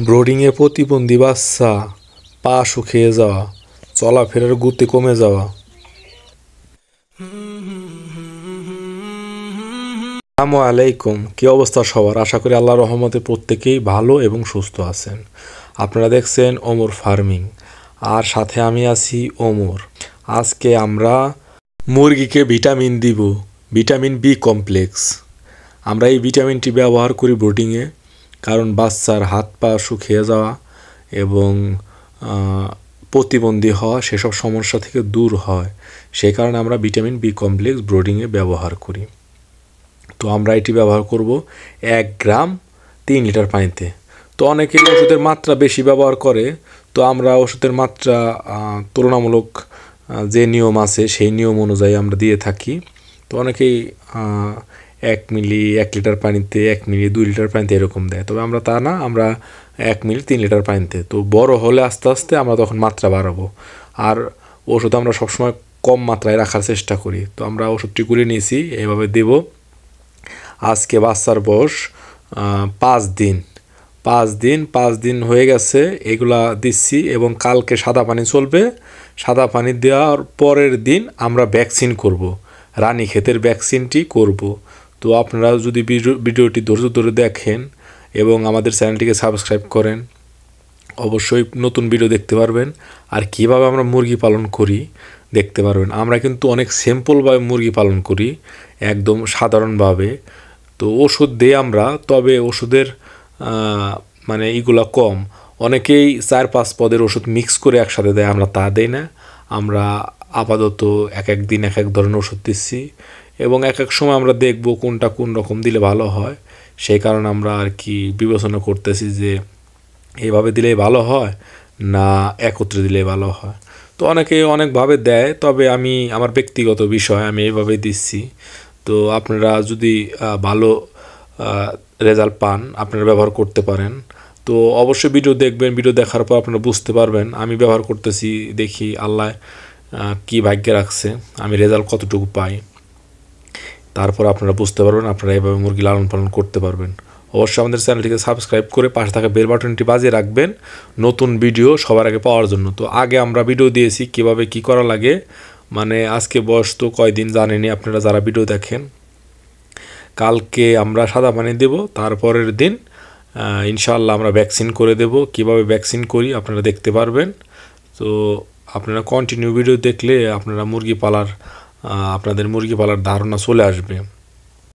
ব্রোডিংয়ে প্রতিবন্ধী বাচ্চা, পা শুকিয়ে যাওয়া, চলাফেরার গতি কমে যাওয়া। আসসালামু আলাইকুম, কি অবস্থা সবার? আশা করি আল্লাহর রহমতে প্রত্যেকেই ভালো এবং সুস্থ আছেন। আপনারা দেখছেন ওমর ফার্মিং, আর সাথে আমি আছি ওমর। আজকে আমরা মুরগিকে ভিটামিন দিব, ভিটামিন বি কমপ্লেক্স। আমরা এই ভিটামিনটি ব্যবহার করি ব্রোডিংয়ে, কারণ বাচ্চার হাত পা শুকিয়ে যাওয়া এবং প্রতিবন্ধী হওয়া সেসব সমস্যা থেকে দূর হয়। সেই কারণে আমরা ভিটামিন বি কমপ্লেক্স ব্রোডিংয়ে ব্যবহার করি। তো আমরা এটি ব্যবহার করব 1 গ্রাম 3 লিটার পানিতে। তো অনেকে ওষুধের মাত্রা বেশি ব্যবহার করে, তো আমরা ওষুধের মাত্রা তুলনামূলক যে নিয়ম আছে সেই নিয়ম অনুযায়ী আমরা দিয়ে থাকি। তো অনেকেই 1 মিলি 1 লিটার পানিতে, 1 মিলি 2 লিটার পানিতে এরকম দেয়, তবে আমরা তা না, আমরা 1 মিলি 3 লিটার পানিতে। তো বড় হলে আস্তে আস্তে আমরা তখন মাত্রা বাড়াবো। আর ওষুধ আমরা সবসময় কম মাত্রায় রাখার চেষ্টা করি। তো আমরা ওষুধটি গুলে নিয়েছি, এভাবে দেব। আজকে বাচ্চার বয়স 5 দিন হয়ে গেছে, এগুলা দিচ্ছি। এবং কালকে সাদা পানি চলবে। সাদা পানি দেওয়ার পরের দিন আমরা ভ্যাকসিন করব, রানীক্ষেতের ভ্যাকসিনটি করব। তো আপনারা যদি ভিডিওটি ধৈর্য ধরে দেখেন এবং আমাদের চ্যানেলটিকে সাবস্ক্রাইব করেন, অবশ্যই নতুন ভিডিও দেখতে পারবেন। আর কীভাবে আমরা মুরগি পালন করি দেখতে পারবেন। আমরা কিন্তু অনেক সিম্পলভাবে মুরগি পালন করি, একদম সাধারণভাবে। তো ওষুধ দিই আমরা, তবে ওষুধের মানে এগুলা কম। অনেকেই 4-5 পদের ওষুধ মিক্স করে একসাথে দেয়, আমরা তা দেই না। আমরা আপাতত এক এক দিন এক এক ধরনের ওষুধ দিচ্ছি, এবং এক এক সময় আমরা দেখব কোনটা কোন রকম দিলে ভালো হয়। সেই কারণে আমরা আর কি বিবেচনা করতেছি যে এইভাবে দিলেই ভালো হয় না একত্রে দিলেই ভালো হয়। তো অনেকে অনেকভাবে দেয়, তবে আমি আমার ব্যক্তিগত বিষয়, আমি এইভাবে দিচ্ছি। তো আপনারা যদি ভালো রেজাল্ট পান, আপনারা ব্যবহার করতে পারেন। তো অবশ্যই ভিডিও দেখবেন, ভিডিও দেখার পর আপনারা বুঝতে পারবেন আমি ব্যবহার করতেছি, দেখি আল্লাহ কি ভাগ্যে রাখছে, আমি রেজাল্ট কতটুকু পাই। তারপর আপনারা বুঝতে পারবেন, আপনারা এভাবে মুরগি লালন পালন করতে পারবেন। অবশ্যই আমাদের চ্যানেলটিকে সাবস্ক্রাইব করে পাশে থাকা বেল বাটনটি বাজিয়ে রাখবেন নতুন ভিডিও সবার আগে পাওয়ার জন্য। তো আগে আমরা ভিডিও দিয়েছি কীভাবে কি করা লাগে, মানে আজকে বয়স তো কয়দিন জানেনি আপনারা যারা ভিডিও দেখেন। কালকে আমরা সাদা পানি দেব, তারপরের দিন ইনশাআল্লাহ আমরা ভ্যাকসিন করে দেব। কিভাবে ভ্যাকসিন করি আপনারা দেখতে পারবেন। তো আপনারা কন্টিনিউ ভিডিও দেখলে আপনাদের মুরগি পালার ধারণা চলে আসবে।